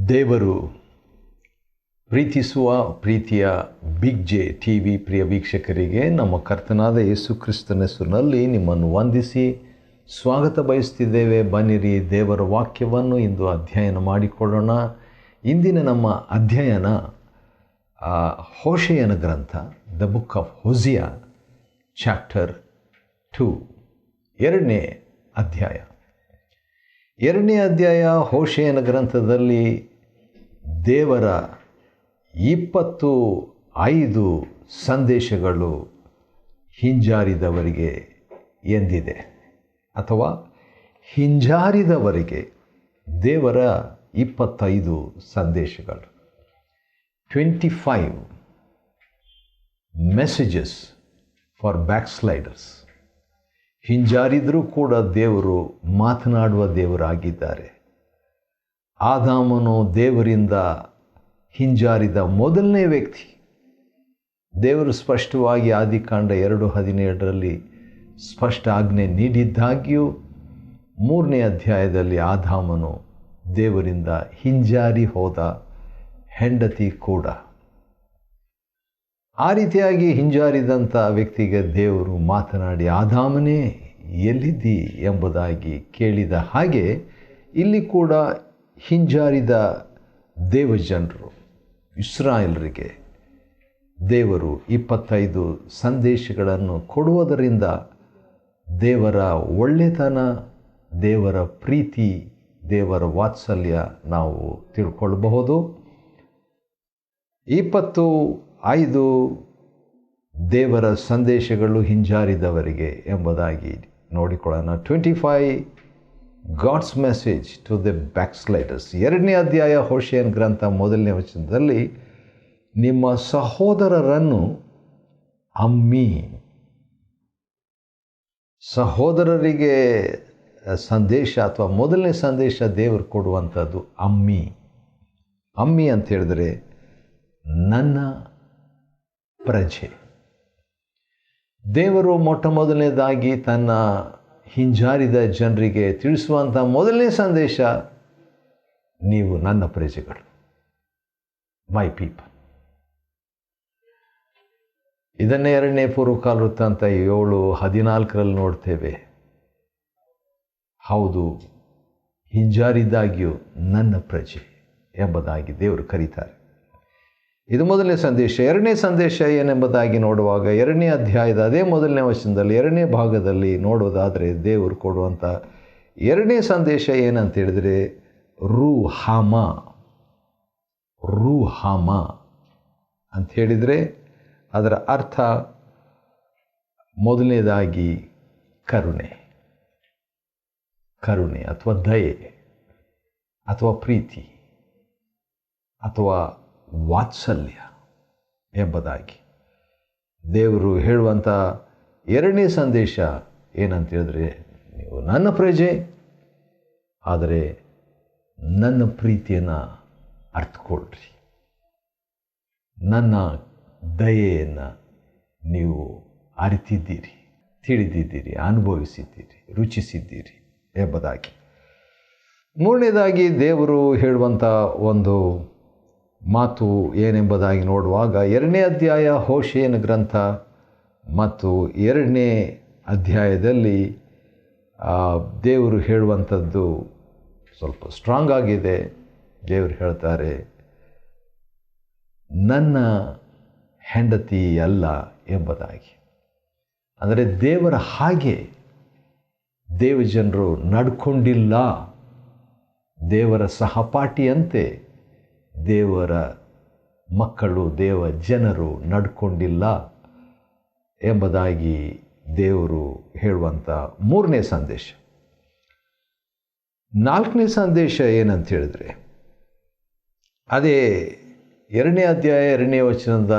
ದೇವರು ಪ್ರೀತಿಸುವ ಪ್ರೀತಿಯ ಬಿಗ್ ಜೆ ಟಿ ವಿ ಪ್ರಿಯ ವೀಕ್ಷಕರಿಗೆ ನಮ್ಮ ಕರ್ತನಾದ ಯೇಸು ಕ್ರಿಸ್ತನ ಹೆಸರಿನಲ್ಲಿ ನಿಮ್ಮನ್ನು ವಂದಿಸಿ ಸ್ವಾಗತ ಬಯಸ್ತಿದ್ದೇವೆ. ಬನ್ನಿರಿ, ದೇವರ ವಾಕ್ಯವನ್ನು ಇಂದು ಅಧ್ಯಯನ ಮಾಡಿಕೊಳ್ಳೋಣ. ಇಂದಿನ ನಮ್ಮ ಅಧ್ಯಯನ ಹೋಶೇಯನ ಗ್ರಂಥ, ದ ಬುಕ್ ಆಫ್ ಹೋಸಿಯಾ, ಚಾಪ್ಟರ್ 2, ಎರಡನೇ ಅಧ್ಯಾಯ. ಎರಡನೇ ಅಧ್ಯಾಯ ಹೋಶೇಯನ ಗ್ರಂಥದಲ್ಲಿ ದೇವರ 25 ಸಂದೇಶಗಳು ಹಿಂಜಾರಿದವರಿಗೆ ಎಂದಿದೆ, ಅಥವಾ ಹಿಂಜಾರಿದವರಿಗೆ ದೇವರ 25 ಸಂದೇಶಗಳು. 25 ಮೆಸೇಜಸ್ ಫಾರ್ ಬ್ಯಾಕ್ಸ್ಲೈಡರ್ಸ್. ಹಿಂಜಾರಿದರೂ ಕೂಡ ದೇವರು ಮಾತನಾಡುವ ದೇವರಾಗಿದ್ದಾರೆ. ಆದಾಮನು ದೇವರಿಂದ ಹಿಂಜಾರಿದ ಮೊದಲನೇ ವ್ಯಕ್ತಿ. ದೇವರು ಸ್ಪಷ್ಟವಾಗಿ ಆದಿಕಾಂಡ 2:17 ಸ್ಪಷ್ಟ ಆಜ್ಞೆ ನೀಡಿದ್ದಾಗ್ಯೂ 3ನೇ ಅಧ್ಯಾಯದಲ್ಲಿ ಆದಾಮನು ದೇವರಿಂದ ಹಿಂಜಾರಿ ಹೋದ ಹೆಂಡತಿ ಕೂಡ. ಆ ರೀತಿಯಾಗಿ ಹಿಂಜಾರಿದಂಥ ವ್ಯಕ್ತಿಗೆ ದೇವರು ಮಾತನಾಡಿ, ಆದಾಮನೇ ಎಲ್ಲಿದ್ದಿ ಎಂಬುದಾಗಿ ಕೇಳಿದ ಹಾಗೆ ಇಲ್ಲಿ ಕೂಡ ಹಿಂಜಾರಿದ ದೇವಜನರು ಇಸ್ರಾಯೇಲರಿಗೆ ದೇವರು 25 ಸಂದೇಶಗಳನ್ನು ಕೊಡುವುದರಿಂದ ದೇವರ ಒಳ್ಳೆತನ, ದೇವರ ಪ್ರೀತಿ, ದೇವರ ವಾತ್ಸಲ್ಯ ನಾವು ತಿಳ್ಕೊಳ್ಬಹುದು. 25 ದೇವರ ಸಂದೇಶಗಳು ಹಿಂಜಾರಿದವರಿಗೆ ಎಂಬುದಾಗಿ ನೋಡಿಕೊಳ್ಳೋಣ. 25 ಗಾಡ್ಸ್ ಮೆಸೇಜ್ ಟು ದ ಬ್ಯಾಕ್ಸ್ಲೈಡರ್ಸ್. ಎರಡನೇ ಅಧ್ಯಾಯ ಹೋಶೇಯನ ಗ್ರಂಥ 1ನೇ ವಚನದಲ್ಲಿ, ನಿಮ್ಮ ಸಹೋದರರನ್ನು ಅಮ್ಮಿ. ಸಹೋದರರಿಗೆ ಸಂದೇಶ ಅಥವಾ ಮೊದಲನೇ ಸಂದೇಶ ದೇವರು ಕೊಡುವಂಥದ್ದು ಅಮ್ಮಿ. ಅಮ್ಮಿ ಅಂತ ಹೇಳಿದ್ರೆ ನನ್ನ ಪ್ರಜೆ. ದೇವರು ಮೊಟ್ಟ ಮೊದಲನೇದಾಗಿ ತನ್ನ ಹಿಂಜಾರಿದ ಜನರಿಗೆ ತಿಳಿಸುವಂಥ ಮೊದಲನೇ ಸಂದೇಶ, ನೀವು ನನ್ನ ಪ್ರಜೆಗಳು, ಮೈ ಪೀಪಲ್. ಇದನ್ನೇ 2ನೇ ಪೂರ್ವಕಾಲ ವೃತ್ತಾಂತ 7:14 ನೋಡ್ತೇವೆ. ಹೌದು, ಹಿಂಜಾರಿದಾಗ್ಯೂ ನನ್ನ ಪ್ರಜೆ ಎಂಬುದಾಗಿ ದೇವರು ಕರೀತಾರೆ. ಇದು ಮೊದಲನೇ ಸಂದೇಶ. ಎರಡನೇ ಸಂದೇಶ ಏನೆಂಬುದಾಗಿ ನೋಡುವಾಗ 2ನೇ ಅಧ್ಯಾಯದ ಅದೇ 1ನೇ ವಚನದಲ್ಲಿ 2ನೇ ಭಾಗದಲ್ಲಿ ನೋಡೋದಾದರೆ ದೇವರು ಕೊಡುವಂಥ 2ನೇ ಸಂದೇಶ ಏನಂತ ಹೇಳಿದರೆ ರೂಹಾಮ. ರೂಹಾಮ ಅಂತ ಹೇಳಿದರೆ ಅದರ ಅರ್ಥ ಮೊದಲನೇದಾಗಿ ಕರುಣೆ. ಕರುಣೆ ಅಥವಾ ದಯೆ ಅಥವಾ ಪ್ರೀತಿ ಅಥವಾ ವಾತ್ಸಲ್ಯ ಎಂಬುದಾಗಿ ದೇವರು ಹೇಳುವಂಥ 2ನೇ ಸಂದೇಶ ಏನಂತ ಹೇಳಿದ್ರೆ, ನೀವು ನನ್ನ ಪ್ರಜೆ, ಆದರೆ ನನ್ನ ಪ್ರೀತಿಯನ್ನು ಅರ್ಥಕೊಳ್ರಿ, ನನ್ನ ದಯೆಯನ್ನು ನೀವು ಅರಿತಿದ್ದೀರಿ, ತಿಳಿದಿದ್ದೀರಿ, ಅನುಭವಿಸಿದ್ದೀರಿ, ರುಚಿಸಿದ್ದೀರಿ ಎಂಬುದಾಗಿ. 3ನೇದಾಗಿ ದೇವರು ಹೇಳುವಂಥ ಒಂದು ಮಾತು ಏನೆಂಬುದಾಗಿ ನೋಡುವಾಗ 2ನೇ ಅಧ್ಯಾಯ ಹೋಶೇಯನ ಗ್ರಂಥ ಮತ್ತು 2ನೇ ಅಧ್ಯಾಯದಲ್ಲಿ ದೇವರು ಹೇಳುವಂಥದ್ದು ಸ್ವಲ್ಪ ಸ್ಟ್ರಾಂಗ್ ಆಗಿದೆ. ದೇವರು ಹೇಳ್ತಾರೆ, ನನ್ನ ಹೆಂಡತಿ ಅಲ್ಲ ಎಂಬುದಾಗಿ. ಅಂದರೆ ದೇವರ ಹಾಗೆ ದೇವಜನರು ನಡ್ಕೊಂಡಿಲ್ಲ, ದೇವರ ಸಹಪಾಠಿಯಂತೆ ದೇವರ ಮಕ್ಕಳು, ದೇವ ಜನರು ನಡ್ಕೊಂಡಿಲ್ಲ ಎಂಬುದಾಗಿ ದೇವರು ಹೇಳುವಂಥ 3ನೇ ಸಂದೇಶ. 4ನೇ ಸಂದೇಶ ಏನಂತ ಹೇಳಿದ್ರೆ, ಅದೇ 2ನೇ ಅಧ್ಯಾಯ 2ನೇ ವಚನದ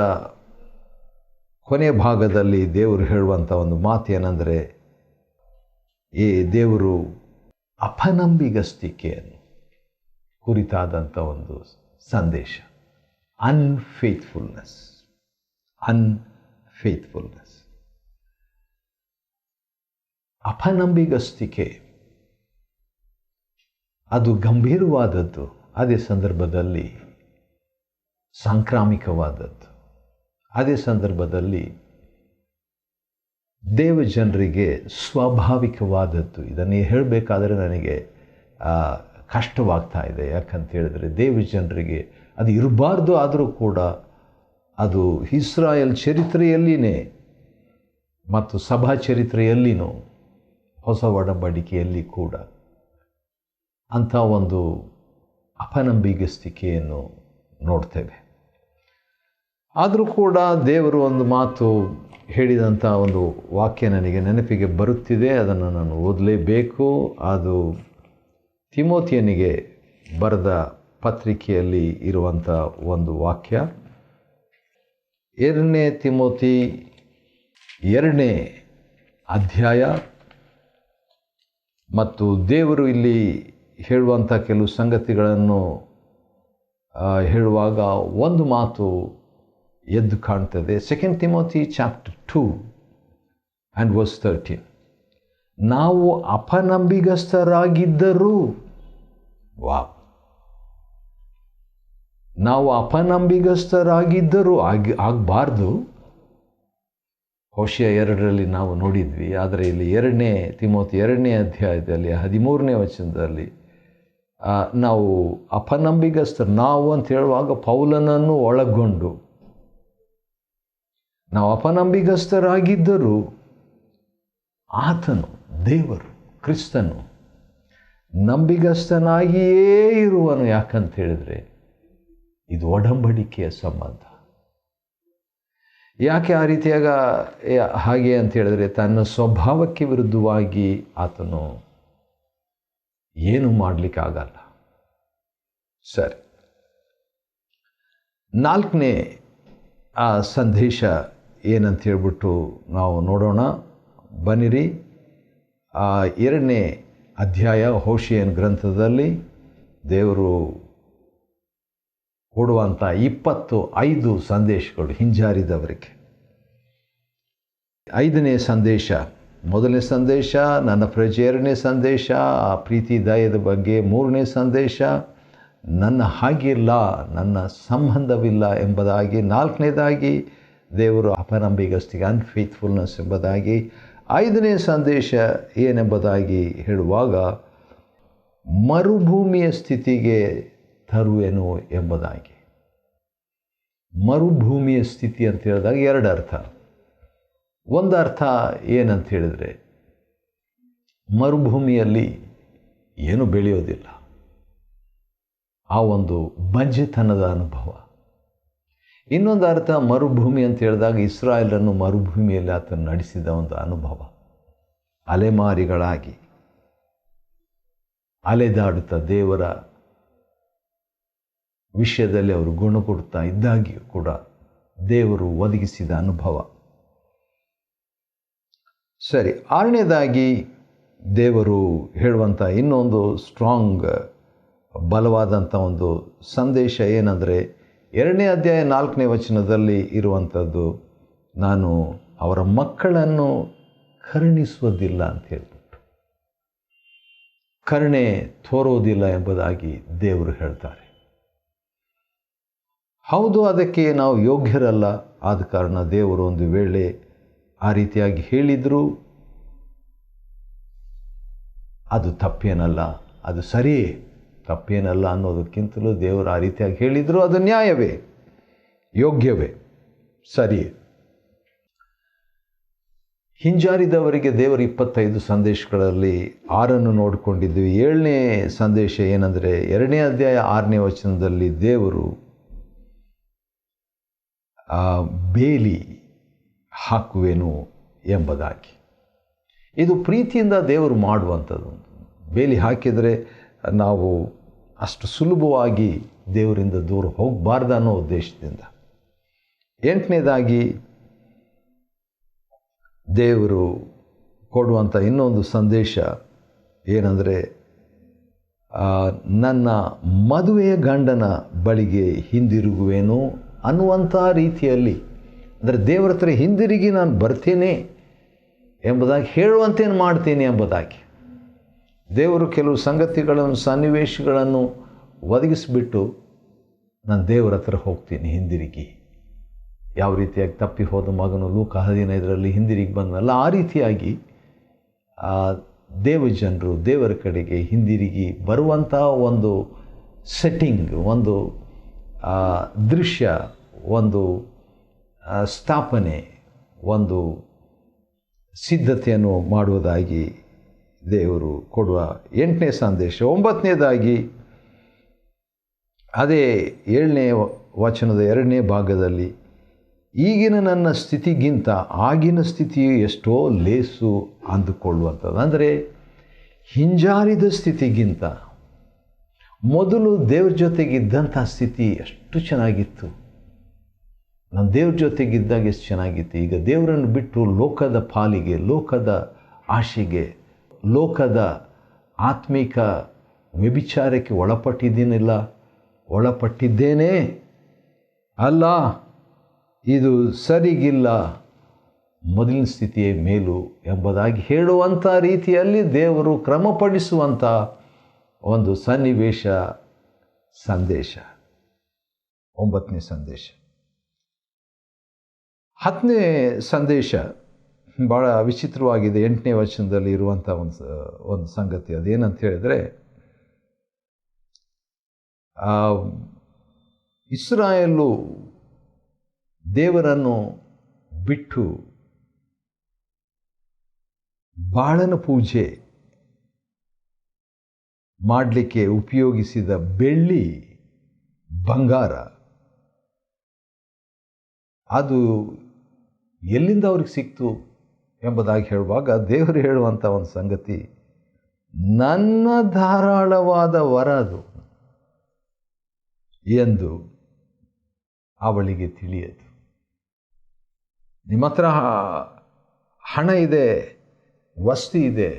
ಕೊನೆಯ ಭಾಗದಲ್ಲಿ ದೇವರು ಹೇಳುವಂಥ ಒಂದು ಮಾತು ಏನಂದರೆ, ಈ ದೇವರು ಅಪನಂಬಿಗಸ್ತಿಕೆಯನ್ನು ಕುರಿತಾದಂಥ ಒಂದು ಸಂದೇಶ. ಅನ್ಫೇತ್ಫುಲ್ನೆಸ್. ಅಪನಂಬಿಗಸ್ತಿಕೆ ಅದು ಗಂಭೀರವಾದದ್ದು. ಅದೇ ಸಂದರ್ಭದಲ್ಲಿ ಸಾಂಕ್ರಾಮಿಕವಾದದ್ದು, ಅದೇ ಸಂದರ್ಭದಲ್ಲಿ ದೇವಜನರಿಗೆ ಸ್ವಾಭಾವಿಕವಾದದ್ದು. ಇದನ್ನೇ ಹೇಳಬೇಕಾದ್ರೆ ನನಗೆ ಕಷ್ಟವಾಗ್ತಾ ಇದೆ. ಯಾಕಂತ ಹೇಳಿದರೆ ದೇವಜನರಿಗೆ ಅದು ಇರಬಾರ್ದು, ಆದರೂ ಕೂಡ ಅದು ಇಸ್ರಾಯೇಲ್ ಚರಿತ್ರೆಯಲ್ಲಿಯೇ ಮತ್ತು ಸಭಾ ಚರಿತ್ರೆಯಲ್ಲಿನೂ ಹೊಸ ಒಡಂಬಡಿಕೆಯಲ್ಲಿ ಕೂಡ ಅಂಥ ಒಂದು ಅಪನಂಬಿಗಸ್ತಿಕೆಯನ್ನು ನೋಡ್ತೇವೆ. ಆದರೂ ಕೂಡ ದೇವರು ಒಂದು ಮಾತು ಹೇಳಿದಂಥ ಒಂದು ವಾಕ್ಯ ನನಗೆ ನೆನಪಿಗೆ ಬರುತ್ತಿದೆ, ಅದನ್ನು ನಾನು ಓದಲೇಬೇಕು. ಅದು ತಿಮೋತಿಯನಿಗೆ ಬರೆದ ಪತ್ರಿಕೆಯಲ್ಲಿ ಇರುವಂಥ ಒಂದು ವಾಕ್ಯ. 2 ತಿಮೋತಿ 2ನೇ ಅಧ್ಯಾಯ. ಮತ್ತು ದೇವರು ಇಲ್ಲಿ ಹೇಳುವಂಥ ಕೆಲವು ಸಂಗತಿಗಳನ್ನು ಹೇಳುವಾಗ ಒಂದು ಮಾತು ಎದ್ದು ಕಾಣ್ತದೆ. 2 ತಿಮೋತಿ ಚಾಪ್ಟರ್ 2 ಆ್ಯಂಡ್ ವರ್ಸ್ 13. ನಾವು ಅಪನಂಬಿಗಸ್ತರಾಗಿದ್ದರೂ, ನಾವು ಅಪನಂಬಿಗಸ್ತರಾಗಿದ್ದರೂ ಆಗಬಾರ್ದು. ಹೋಶಿಯ 2ರಲ್ಲಿ ನಾವು ನೋಡಿದ್ವಿ. ಆದರೆ ಇಲ್ಲಿ 2 ತಿಮೋತಿ 2ನೇ ಅಧ್ಯಾಯದಲ್ಲಿ 13ನೇ ವಚನದಲ್ಲಿ ನಾವು ಅಪನಂಬಿಗಸ್ತರು, ನಾವು ಅಂತ ಹೇಳುವಾಗ ಪೌಲನನ್ನು ಒಳಗೊಂಡು, ನಾವು ಅಪನಂಬಿಗಸ್ತರಾಗಿದ್ದರೂ ಆತನು, ದೇವರು, ಕ್ರಿಸ್ತನು ನಂಬಿಗಸ್ತನಾಗಿಯೇ ಇರುವನು. ಯಾಕಂತ ಹೇಳಿದರೆ ಇದು ಒಡಂಬಡಿಕೆಯ ಸಂಬಂಧ. ಯಾಕೆ ಆ ರೀತಿಯಾಗ ಹಾಗೆ ಅಂತ ಹೇಳಿದ್ರೆ, ತನ್ನ ಸ್ವಭಾವಕ್ಕೆ ವಿರುದ್ಧವಾಗಿ ಆತನು ಏನು ಮಾಡಲಿಕ್ಕಾಗಲ್ಲ. ಸರಿ, 4ನೇ ಆ ಸಂದೇಶ ಏನಂತ ಹೇಳ್ಬಿಟ್ಟು ನಾವು ನೋಡೋಣ. ಬನ್ನಿರಿ. 2ನೇ ಅಧ್ಯಾಯ ಹೋಶಿಯನ ಗ್ರಂಥದಲ್ಲಿ ದೇವರು ಕೊಡುವಂಥ 25 ಸಂದೇಶಗಳು ಹಿಂಜಾರಿದವರಿಗೆ. 5ನೇ ಸಂದೇಶ, ಮೊದಲನೇ ಸಂದೇಶ ನನ್ನ ಪ್ರಜೆ, 2ನೇ ಸಂದೇಶ ಆ ಪ್ರೀತಿ ದಯದ ಬಗ್ಗೆ, 3ನೇ ಸಂದೇಶ ನನ್ನ ಹಾಗಿಲ್ಲ, ನನ್ನ ಸಂಬಂಧವಿಲ್ಲ ಎಂಬುದಾಗಿ, 4ನೇದಾಗಿ ದೇವರು ಅಪನಂಬಿಗಸ್ತಿಗೆ ಅನ್ಫೇತ್ಫುಲ್ನೆಸ್ ಎಂಬುದಾಗಿ, 5ನೇ ಸಂದೇಶ ಏನೆಂಬುದಾಗಿ ಹೇಳುವಾಗ ಮರುಭೂಮಿಯ ಸ್ಥಿತಿಗೆ ತರುವೆನು ಎಂಬುದಾಗಿ. ಮರುಭೂಮಿಯ ಸ್ಥಿತಿ ಅಂತ ಹೇಳಿದಾಗ 2 ಅರ್ಥ. ಒಂದು ಅರ್ಥ ಏನಂತ ಹೇಳಿದರೆ, ಮರುಭೂಮಿಯಲ್ಲಿ ಏನು ಬೆಳೆಯೋದಿಲ್ಲ, ಆ ಒಂದು ಬಂಜೆತನದ ಅನುಭವ. ಇನ್ನೊಂದು ಅರ್ಥ, ಮರುಭೂಮಿ ಅಂತ ಹೇಳಿದಾಗ ಇಸ್ರಾಯೇಲನ್ನು ಮರುಭೂಮಿಯಲ್ಲಿ ಆತನು ನಡೆಸಿದ ಒಂದು ಅನುಭವ. ಅಲೆಮಾರಿಗಳಾಗಿ ಅಲೆದಾಡುತ್ತಾ ದೇವರ ವಿಷಯದಲ್ಲಿ ಅವರು ಗುಣಕೊಡ್ತಾ ಇದ್ದಾಗಿಯೂ ಕೂಡ ದೇವರು ಒದಗಿಸಿದ ಅನುಭವ. ಸರಿ, 6ನೇದಾಗಿ ದೇವರು ಹೇಳುವಂಥ ಇನ್ನೊಂದು ಸ್ಟ್ರಾಂಗ್, ಬಲವಾದಂಥ ಒಂದು ಸಂದೇಶ ಏನಂದರೆ, 2ನೇ ಅಧ್ಯಾಯ 4ನೇ ವಚನದಲ್ಲಿ ಇರುವಂಥದ್ದು, ನಾನು ಅವರ ಮಕ್ಕಳನ್ನು ಕರುಣಿಸುವುದಿಲ್ಲ ಅಂತ ಹೇಳ್ಬಿಟ್ಟು, ಕರುಣೆ ತೋರೋದಿಲ್ಲ ಎಂಬುದಾಗಿ ದೇವರು ಹೇಳ್ತಾರೆ. ಹೌದು, ಅದಕ್ಕೆ ನಾವು ಯೋಗ್ಯರಲ್ಲ. ಆದ ಕಾರಣ ದೇವರು ಒಂದು ವೇಳೆ ಆ ರೀತಿಯಾಗಿ ಹೇಳಿದರೂ ಅದು ತಪ್ಪೇನಲ್ಲ, ಅದು ಸರಿಯೇ, ತಪ್ಪೇನಲ್ಲ ಅನ್ನೋದಕ್ಕಿಂತಲೂ ದೇವರು ಆ ರೀತಿಯಾಗಿ ಹೇಳಿದರೂ ಅದು ನ್ಯಾಯವೇ, ಯೋಗ್ಯವೇ, ಸರಿಯೇ. ಹಿಂಜಾರಿದವರಿಗೆ ದೇವರು 25 ಸಂದೇಶಗಳಲ್ಲಿ 6 ನೋಡಿಕೊಂಡಿದ್ವಿ. 7ನೇ ಸಂದೇಶ ಏನಂದರೆ, 2ನೇ ಅಧ್ಯಾಯ 6ನೇ ವಚನದಲ್ಲಿ ದೇವರು ಬೇಲಿ ಹಾಕುವೆನು ಎಂಬುದಾಗಿ. ಇದು ಪ್ರೀತಿಯಿಂದ ದೇವರು ಮಾಡುವಂಥದ್ದು. ಬೇಲಿ ಹಾಕಿದರೆ ನಾವು ಅಷ್ಟು ಸುಲಭವಾಗಿ ದೇವರಿಂದ ದೂರ ಹೋಗಬಾರ್ದು ಅನ್ನೋ ಉದ್ದೇಶದಿಂದ. 8ನೇದಾಗಿ ದೇವರು ಕೊಡುವಂಥ ಇನ್ನೊಂದು ಸಂದೇಶ ಏನಂದರೆ, ನನ್ನ ಮದುವೆಯ ಗಂಡನ ಬಳಿಗೆ ಹಿಂದಿರುಗುವೆನು ಅನ್ನುವಂಥ ರೀತಿಯಲ್ಲಿ, ಅಂದರೆ ದೇವರ ಹತ್ರ ಹಿಂದಿರುಗಿ ನಾನು ಬರ್ತೇನೆ ಎಂಬುದಾಗಿ ಹೇಳುವಂತೇನು ಮಾಡ್ತೇನೆ ಎಂಬುದಾಗಿ ದೇವರು ಕೆಲವು ಸಂಗತಿಗಳನ್ನು, ಸನ್ನಿವೇಶಗಳನ್ನು ಒದಗಿಸಿಬಿಟ್ಟು ನಾನು ದೇವರ ಹತ್ರ ಹೋಗ್ತೀನಿ ಹಿಂದಿರುಗಿ. ಯಾವ ರೀತಿಯಾಗಿ ತಪ್ಪಿ ಹೋದ ಮಗನು ಲೂಕ 15ರಲ್ಲಿ ಹಿಂದಿರುಗಿ ಬಂದನಲ್ಲ, ಆ ರೀತಿಯಾಗಿ ದೇವಜನರು ದೇವರ ಕಡೆಗೆ ಹಿಂದಿರುಗಿ ಬರುವಂಥ ಒಂದು ಸೆಟ್ಟಿಂಗ್, ಒಂದು ದೃಶ್ಯ, ಒಂದು ಸ್ಥಾಪನೆ, ಒಂದು ಸಿದ್ಧತೆಯನ್ನು ಮಾಡುವುದಾಗಿ ದೇವರು ಕೊಡುವ 8ನೇ ಸಂದೇಶ. 9ನೇದಾಗಿ ಅದೇ 7ನೇ ವಚನದ 2ನೇ ಭಾಗದಲ್ಲಿ, ಈಗಿನ ನನ್ನ ಸ್ಥಿತಿಗಿಂತ ಆಗಿನ ಸ್ಥಿತಿಯು ಎಷ್ಟೋ ಲೇಸು ಅಂದುಕೊಳ್ಳುವಂಥದ್ದು. ಅಂದರೆ ಹಿಂಜಾರಿದ ಸ್ಥಿತಿಗಿಂತ ಮೊದಲು ದೇವ್ರ ಜೊತೆಗಿದ್ದಂಥ ಸ್ಥಿತಿ ಎಷ್ಟು ಚೆನ್ನಾಗಿತ್ತು. ನಾನು ದೇವ್ರ ಜೊತೆಗಿದ್ದಾಗ ಎಷ್ಟು ಚೆನ್ನಾಗಿತ್ತು. ಈಗ ದೇವರನ್ನು ಬಿಟ್ಟು ಲೋಕದ ಪಾಲಿಗೆ, ಲೋಕದ ಆಶೆಗೆ, ಲೋಕದ ಆತ್ಮಿಕ ವ್ಯಭಿಚಾರಕ್ಕೆ ಒಳಪಟ್ಟಿದ್ದೇನೆ ಅಲ್ಲ, ಇದು ಸರಿಗಿಲ್ಲ, ಮೊದಲಿನ ಸ್ಥಿತಿಯೇ ಮೇಲು ಎಂಬುದಾಗಿ ಹೇಳುವಂಥ ರೀತಿಯಲ್ಲಿ ದೇವರು ಕ್ರಮಪಡಿಸುವಂಥ ಒಂದು ಸನ್ನಿವೇಶ, ಸಂದೇಶ. 9ನೇ ಸಂದೇಶ. 10ನೇ ಸಂದೇಶ ಭಾಳ ವಿಚಿತ್ರವಾಗಿದೆ. 8ನೇ ವಚನದಲ್ಲಿ ಇರುವಂಥ ಒಂದು ಸಂಗತಿ ಅದೇನಂತ ಹೇಳಿದರೆ, ಇಸ್ರಾಯೇಲು ದೇವರನ್ನು ಬಿಟ್ಟು ಬಾಳನ ಪೂಜೆ ಮಾಡಲಿಕ್ಕೆ ಉಪಯೋಗಿಸಿದ ಬೆಳ್ಳಿ, ಬಂಗಾರ, ಅದು ಎಲ್ಲಿಂದ ಅವ್ರಿಗೆ ಸಿಕ್ತು ಎಂಬುದಾಗಿ ಹೇಳುವಾಗ ದೇವರು ಹೇಳುವಂಥ ಒಂದು ಸಂಗತಿ, ನನ್ನ ಧಾರಾಳವಾದ ವರ ಅದು ಎಂದು ಅವಳಿಗೆ ತಿಳಿಯದು. ನಿಮ್ಮ ಹತ್ರ ಹಣ ಇದೆ, ವಸ್ತು ಇದೆ,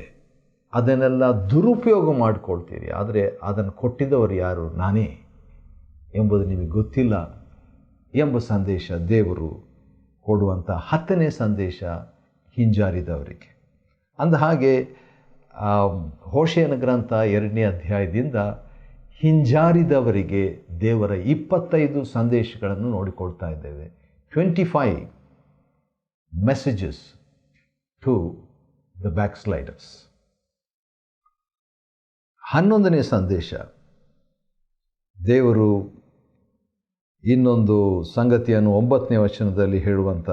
ಅದನ್ನೆಲ್ಲ ದುರುಪಯೋಗ ಮಾಡಿಕೊಳ್ತೀರಿ, ಆದರೆ ಅದನ್ನು ಕೊಟ್ಟಿದ್ದವರು ಯಾರು? ನಾನೇ ಎಂಬುದು ನಿಮಗೆ ಗೊತ್ತಿಲ್ಲ ಎಂಬ ಸಂದೇಶ ದೇವರು ಕೊಡುವಂಥ 10ನೇ ಸಂದೇಶ ಹಿಂಜಾರಿದವರಿಗೆ. ಅಂದ ಹಾಗೆ ಹೋಶೇಯನ ಗ್ರಂಥ 2ನೇ ಅಧ್ಯಾಯದಿಂದ ಹಿಂಜಾರಿದವರಿಗೆ ದೇವರ 25 ಸಂದೇಶಗಳನ್ನು ನೋಡಿಕೊಳ್ತಾ ಇದ್ದೇವೆ. 25 ಮೆಸೇಜಸ್ ಟು ದ ಬ್ಯಾಕ್ಸ್ಲೈಡರ್ಸ್. 11ನೇ ಸಂದೇಶ, ದೇವರು ಇನ್ನೊಂದು ಸಂಗತಿಯನ್ನು 9ನೇ ವಚನದಲ್ಲಿ ಹೇಳುವಂಥ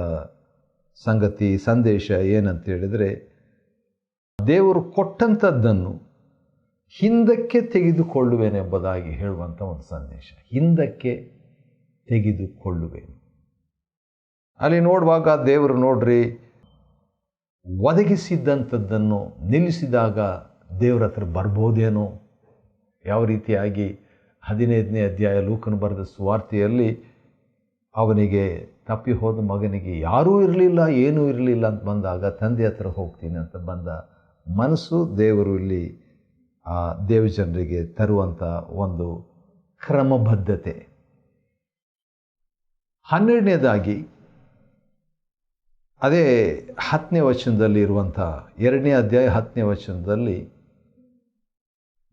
ಸಂದೇಶ ಏನಂತ ಹೇಳಿದರೆ, ದೇವರು ಕೊಟ್ಟಂಥದ್ದನ್ನು ಹಿಂದಕ್ಕೆ ತೆಗೆದುಕೊಳ್ಳುವೆನೆಂಬುದಾಗಿ ಹೇಳುವಂಥ ಒಂದು ಸಂದೇಶ. ಹಿಂದಕ್ಕೆ ತೆಗೆದುಕೊಳ್ಳುವೆನು. ಅಲ್ಲಿ ನೋಡುವಾಗ ದೇವರು ನೋಡ್ರಿ, ಒದಗಿಸಿದ್ದಂಥದ್ದನ್ನು ನಿಲ್ಲಿಸಿದಾಗ ದೇವರ ಹತ್ರ ಬರ್ಬೋದೇನೋ. ಯಾವ ರೀತಿಯಾಗಿ 15ನೇ ಅಧ್ಯಾಯ ಲೂಕನು ಬರೆದ ಸುವಾರ್ತೆಯಲ್ಲಿ ಅವನಿಗೆ ತಪ್ಪಿ ಹೋದ ಮಗನಿಗೆ ಯಾರೂ ಇರಲಿಲ್ಲ, ಏನೂ ಇರಲಿಲ್ಲ ಅಂತ ಬಂದಾಗ ತಂದೆ ಹತ್ರ ಹೋಗ್ತೀನಿ ಅಂತ ಬಂದ ಮನಸ್ಸು ದೇವರು ಇಲ್ಲಿ ದೇವಜನರಿಗೆ ತರುವಂಥ ಒಂದು ಕ್ರಮಬದ್ಧತೆ. 12ನೇದಾಗಿ ಅದೇ 10ನೇ ವಚನದಲ್ಲಿ ಇರುವಂಥ 2ನೇ ಅಧ್ಯಾಯ 10ನೇ ವಚನದಲ್ಲಿ,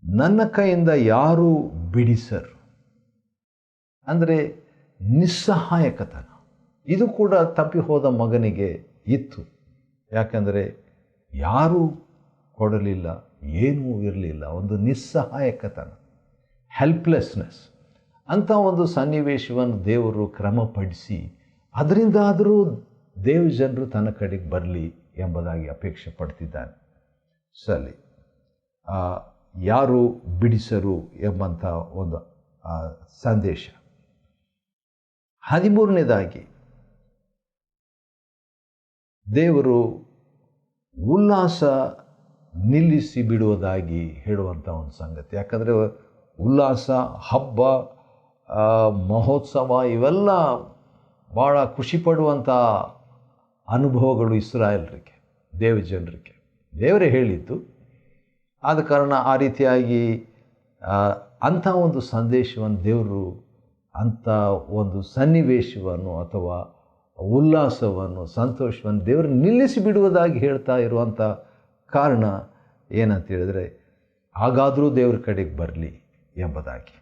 ನನ್ನ ಕೈಯಿಂದ ಯಾರೂ ಬಿಡಿಸರು. ಅಂದರೆ ನಿಸ್ಸಹಾಯಕತನ. ಇದು ಕೂಡ ತಪ್ಪಿ ಹೋದ ಮಗನಿಗೆ ಇತ್ತು. ಯಾಕಂದರೆ ಯಾರೂ ಕೊಡಲಿಲ್ಲ, ಏನೂ ಇರಲಿಲ್ಲ, ಒಂದು ನಿಸ್ಸಹಾಯಕತನ, ಹೆಲ್ಪ್ಲೆಸ್ನೆಸ್ ಅಂಥ ಒಂದು ಸನ್ನಿವೇಶವನ್ನು ದೇವರು ಕ್ರಮಪಡಿಸಿ ಅದರಿಂದಾದರೂ ದೇವಜನರು ತನ್ನ ಕಡೆಗೆ ಬರಲಿ ಎಂಬುದಾಗಿ ಅಪೇಕ್ಷೆ ಪಡ್ತಿದ್ದಾನೆ. ಸರಿ, ಯಾರು ಬಿಡಿಸರು ಎಂಬಂಥ ಒಂದು ಸಂದೇಶ. 13ನೇದಾಗಿ ದೇವರು ಉಲ್ಲಾಸ ನಿಲ್ಲಿಸಿ ಬಿಡುವುದಾಗಿ ಹೇಳುವಂಥ ಒಂದು ಸಂಗತಿ. ಯಾಕಂದರೆ ಉಲ್ಲಾಸ, ಹಬ್ಬ, ಮಹೋತ್ಸವ ಇವೆಲ್ಲ ಭಾಳ ಖುಷಿಪಡುವಂಥ ಅನುಭವಗಳು ಇಸ್ರಾಯೇಲರಿಗೆ, ದೇವಜನರಿಗೆ ದೇವರೇ ಹೇಳಿದ್ದು. ಆದ ಕಾರಣ ಆ ರೀತಿಯಾಗಿ ಅಂಥ ಒಂದು ಸಂದೇಶವನ್ನು ದೇವರು, ಅಂಥ ಒಂದು ಸನ್ನಿವೇಶವನ್ನು ಅಥವಾ ಉಲ್ಲಾಸವನ್ನು, ಸಂತೋಷವನ್ನು ದೇವರು ನಿಲ್ಲಿಸಿ ಬಿಡುವುದಾಗಿ ಹೇಳ್ತಾ ಇರುವಂಥ ಕಾರಣ ಏನಂತ ಹೇಳಿದರೆ, ಹಾಗಾದರೂ ದೇವ್ರ ಕಡೆಗೆ ಬರಲಿ ಎಂಬುದಾಗಿ.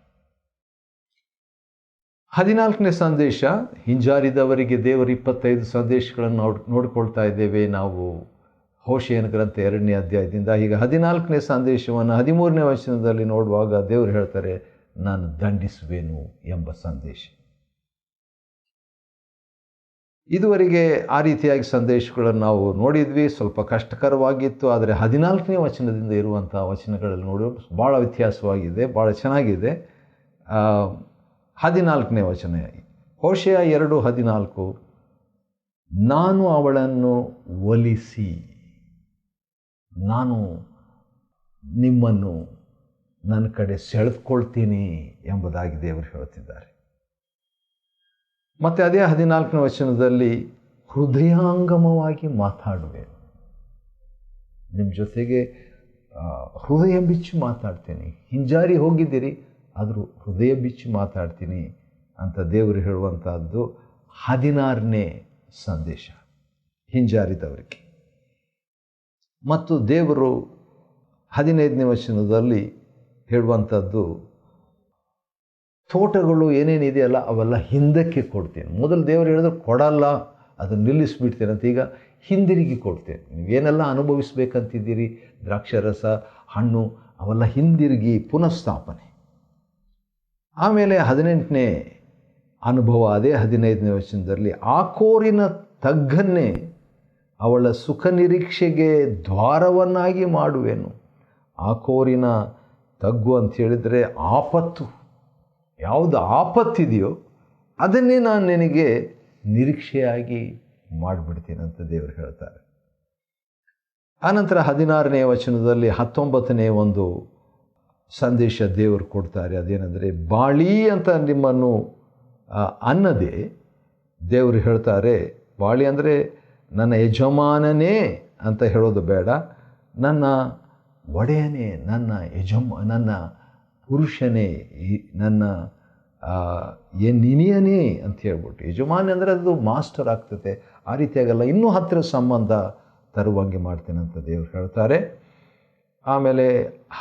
14ನೇ ಸಂದೇಶ, ಹಿಂಜಾರಿದವರಿಗೆ ದೇವರು 25 ಸಂದೇಶಗಳನ್ನು ನೋಡಿಕೊಳ್ತಾ ಇದ್ದೇವೆ ನಾವು ಹೋಶೇಯನ ಗ್ರಂಥ 2ನೇ ಅಧ್ಯಾಯದಿಂದ. ಈಗ 14ನೇ ಸಂದೇಶವನ್ನು 13ನೇ ವಚನದಲ್ಲಿ ನೋಡುವಾಗ ದೇವರು ಹೇಳ್ತಾರೆ, ನಾನು ದಂಡಿಸುವೆನು ಎಂಬ ಸಂದೇಶ. ಇದುವರೆಗೆ ಆ ರೀತಿಯಾಗಿ ಸಂದೇಶಗಳನ್ನು ನಾವು ನೋಡಿದ್ವಿ, ಸ್ವಲ್ಪ ಕಷ್ಟಕರವಾಗಿತ್ತು. ಆದರೆ 14ನೇ ವಚನದಿಂದ ಇರುವಂಥ ವಚನಗಳಲ್ಲಿ ನೋಡಿ ಭಾಳ ವ್ಯತ್ಯಾಸವಾಗಿದೆ, ಭಾಳ ಚೆನ್ನಾಗಿದೆ. 14ನೇ ವಚನ, ಹೋಶೇಯ 2:14, ನಾನು ಅವಳನ್ನು ಒಲಿಸಿ ನಾನು ನಿಮ್ಮನ್ನು ನನ್ನ ಕಡೆ ಸೆಳೆದುಕೊಳ್ತೀನಿ ಎಂಬುದಾಗಿ ದೇವರು ಹೇಳ್ತಿದ್ದಾರೆ. ಮತ್ತು ಅದೇ 14ನೇ ವಚನದಲ್ಲಿ ಹೃದಯಾಂಗಮವಾಗಿ ಮಾತಾಡುವೆ, ನಿಮ್ಮ ಜೊತೆಗೆ ಹೃದಯ ಬಿಚ್ಚಿ ಮಾತಾಡ್ತೀನಿ. ಹಿಂಜಾರಿ ಹೋಗಿದ್ದೀರಿ, ಆದರೂ ಹೃದಯ ಬಿಚ್ಚಿ ಮಾತಾಡ್ತೀನಿ ಅಂತ ದೇವರು ಹೇಳುವಂಥದ್ದು 16ನೇ ಸಂದೇಶ ಹಿಂಜಾರಿದವರಿಗೆ. ಮತ್ತು ದೇವರು 15ನೇ ವಚನದಲ್ಲಿ ಹೇಳುವಂಥದ್ದು, ತೋಟಗಳು ಏನೇನಿದೆಯಲ್ಲ ಅವೆಲ್ಲ ಹಿಂದಕ್ಕೆ ಕೊಡ್ತೇನೆ. ಮೊದಲು ದೇವರು ಹೇಳಿದ್ರೆ ಕೊಡಲ್ಲ, ಅದನ್ನು ನಿಲ್ಲಿಸ್ಬಿಡ್ತೇನೆ ಅಂತ, ಈಗ ಹಿಂದಿರುಗಿ ಕೊಡ್ತೇನೆ. ನೀವೇನೆಲ್ಲ ಅನುಭವಿಸ್ಬೇಕಂತಿದ್ದೀರಿ, ದ್ರಾಕ್ಷಾರಸ, ಹಣ್ಣು, ಅವೆಲ್ಲ ಹಿಂದಿರುಗಿ ಪುನಃಸ್ಥಾಪನೆ. ಆಮೇಲೆ 18ನೇ ಅನುಭವ ಅದೇ 15ನೇ ವಚನದಲ್ಲಿ, ಆಕೋರಿನ ತಗ್ಗನ್ನೇ ಅವಳ ಸುಖ ನಿರೀಕ್ಷೆಗೆ ದ್ವಾರವನ್ನಾಗಿ ಮಾಡುವೆನು. ಆಕೋರಿನ ತಗ್ಗು ಅಂತ ಹೇಳಿದರೆ ಆಪತ್ತು, ಯಾವುದು ಆಪತ್ತಿದೆಯೋ ಅದನ್ನೇ ನಾನು ನಿನಗೆ ನಿರೀಕ್ಷೆಯಾಗಿ ಮಾಡಿಬಿಡ್ತೀನಿ ಅಂತ ದೇವರು ಹೇಳ್ತಾರೆ. ಆನಂತರ 16ನೇ ವಚನದಲ್ಲಿ 19ನೇ ಒಂದು ಸಂದೇಶ ದೇವರು ಕೊಡ್ತಾರೆ. ಅದೇನೆಂದರೆ, ಬಾಳಿ ಅಂತ ನಿಮ್ಮನ್ನು ಅನ್ನದೆ ದೇವರು ಹೇಳ್ತಾರೆ, ಬಾಳಿ ಅಂದರೆ ನನ್ನ ಯಜಮಾನನೇ ಅಂತ ಹೇಳೋದು ಬೇಡ, ನನ್ನ ಒಡೆಯನೇ, ನನ್ನ ಪುರುಷನೇ, ನನ್ನ ನಿನಿಯನೇ ಅಂತ ಹೇಳ್ಬಿಟ್ಟು. ಯಜಮಾನ ಅಂದರೆ ಅದು ಮಾಸ್ಟರ್ ಆಗ್ತದೆ, ಆ ರೀತಿಯಾಗಲ್ಲ, ಇನ್ನೂ ಹತ್ತಿರ ಸಂಬಂಧ ತರುವಂಗೆ ಮಾಡ್ತೇನೆ ಅಂತ ದೇವರು ಹೇಳ್ತಾರೆ. ಆಮೇಲೆ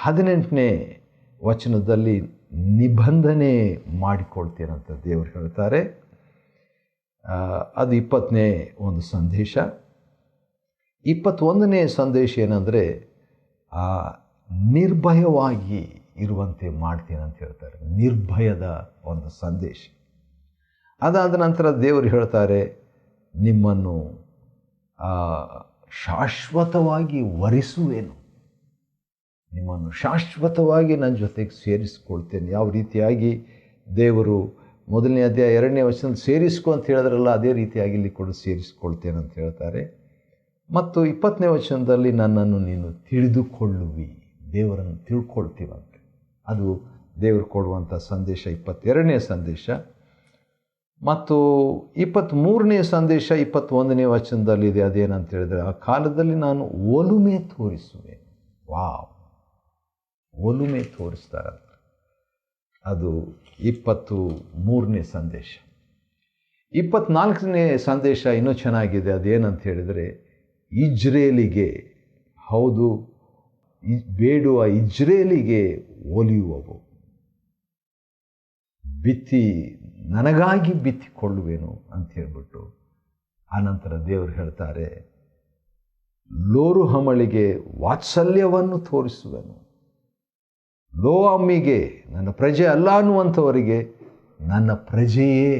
18ನೇ ವಚನದಲ್ಲಿ ನಿಬಂಧನೆ ಮಾಡಿಕೊಳ್ತೇನಂತ ದೇವರು ಹೇಳ್ತಾರೆ. ಅದು 20ನೇ ಒಂದು ಸಂದೇಶ. 21ನೇ ಸಂದೇಶ ಏನಂದರೆ, ನಿರ್ಭಯವಾಗಿ ಇರುವಂತೆ ಮಾಡ್ತೀನಿ ಅಂತ ಹೇಳ್ತಾರೆ. ನಿರ್ಭಯದ ಒಂದು ಸಂದೇಶ. ಅದಾದ ನಂತರ ದೇವರು ಹೇಳ್ತಾರೆ, ನಿಮ್ಮನ್ನು ಶಾಶ್ವತವಾಗಿ ವರಿಸುವೆನು, ನಿಮ್ಮನ್ನು ಶಾಶ್ವತವಾಗಿ ನನ್ನ ಜೊತೆಗೆ ಸೇರಿಸ್ಕೊಳ್ತೇನೆ. ಯಾವ ರೀತಿಯಾಗಿ ದೇವರು 1ನೇ ಅಧ್ಯಾಯ 2ನೇ ವಚನದಲ್ಲಿ ಸೇರಿಸ್ಕೊ ಅಂತ ಹೇಳಿದ್ರಲ್ಲ, ಅದೇ ರೀತಿಯಾಗಿ ಇಲ್ಲಿ ಕೂಡ ಸೇರಿಸ್ಕೊಳ್ತೇನೆ ಅಂತ ಹೇಳ್ತಾರೆ. ಮತ್ತು 20ನೇ ವಚನದಲ್ಲಿ ನನ್ನನ್ನು ನೀನು ತಿಳಿದುಕೊಳ್ಳುವಿ, ದೇವರನ್ನು ತಿಳ್ಕೊಳ್ತೀವಂತೆ. ಅದು ದೇವರು ಕೊಡುವಂಥ ಸಂದೇಶ 22ನೇ ಸಂದೇಶ. ಮತ್ತು 23ನೇ ಸಂದೇಶ 21ನೇ ವಚನದಲ್ಲಿದೆ. ಅದೇನಂತ ಹೇಳಿದರೆ, ಆ ಕಾಲದಲ್ಲಿ ನಾನು ಒಲುಮೆ ತೋರಿಸುವೆ. ವಾವ್, ಒಲುಮೆ ತೋರಿಸ್ತಾರಂತ. ಅದು 23ನೇ ಸಂದೇಶ. 24ನೇ ಸಂದೇಶ ಇನ್ನೂ ಚೆನ್ನಾಗಿದೆ. ಅದೇನಂತ ಹೇಳಿದರೆ, ಇಜ್ರೇಲಿಗೆ, ಹೌದು ಬೇಡುವ ಇಜ್ರೇಲಿಗೆ ಒಲಿಯುವವು, ನನಗಾಗಿ ಬಿತ್ತಿಕೊಳ್ಳುವೆನು ಅಂತ ಹೇಳ್ಬಿಟ್ಟು. ಆನಂತರ ದೇವರು ಹೇಳ್ತಾರೆ, ಲೋರುಹಮಳಿಗೆ ವಾತ್ಸಲ್ಯವನ್ನು ತೋರಿಸುವೆನು, ಲೋಅಮ್ಮಿಗೆ, ನನ್ನ ಪ್ರಜೆ ಅಲ್ಲ ಅನ್ನುವಂಥವರಿಗೆ ನನ್ನ ಪ್ರಜೆಯೇ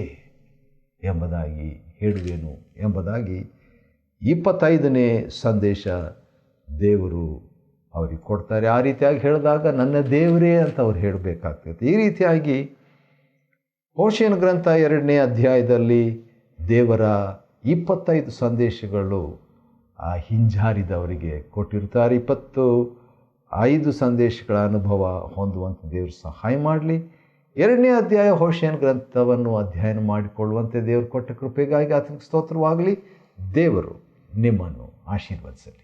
ಎಂಬುದಾಗಿ ಹೇಳುವೆನು ಎಂಬುದಾಗಿ 25ನೇ ಸಂದೇಶ ದೇವರು ಅವರಿಗೆ ಕೊಡ್ತಾರೆ. ಆ ರೀತಿಯಾಗಿ ಹೇಳಿದಾಗ ನನ್ನ ದೇವರೇ ಅಂತ ಅವ್ರು ಹೇಳಬೇಕಾಗ್ತದೆ. ಈ ರೀತಿಯಾಗಿ ಹೋಶೇಯನ ಗ್ರಂಥ 2ನೇ ಅಧ್ಯಾಯದಲ್ಲಿ ದೇವರ 25 ಸಂದೇಶಗಳು ಆ ಹಿಂಜಾರಿದವರಿಗೆ ಕೊಟ್ಟಿರ್ತಾರೆ. 25 ಸಂದೇಶಗಳ ಅನುಭವ ಹೊಂದುವಂತೆ ದೇವರು ಸಹಾಯ ಮಾಡಲಿ. 2ನೇ ಅಧ್ಯಾಯ ಹೋಶೇಯನ ಗ್ರಂಥವನ್ನು ಅಧ್ಯಯನ ಮಾಡಿಕೊಳ್ಳುವಂತೆ ದೇವರು ಕೊಟ್ಟ ಕೃಪೆಗಾಗಿ ಆತನಿಗೆ ಸ್ತೋತ್ರವಾಗಲಿ. ದೇವರು ನಿಮ್ಮನ್ನು ಆಶೀರ್ವದಿಸಲಿ.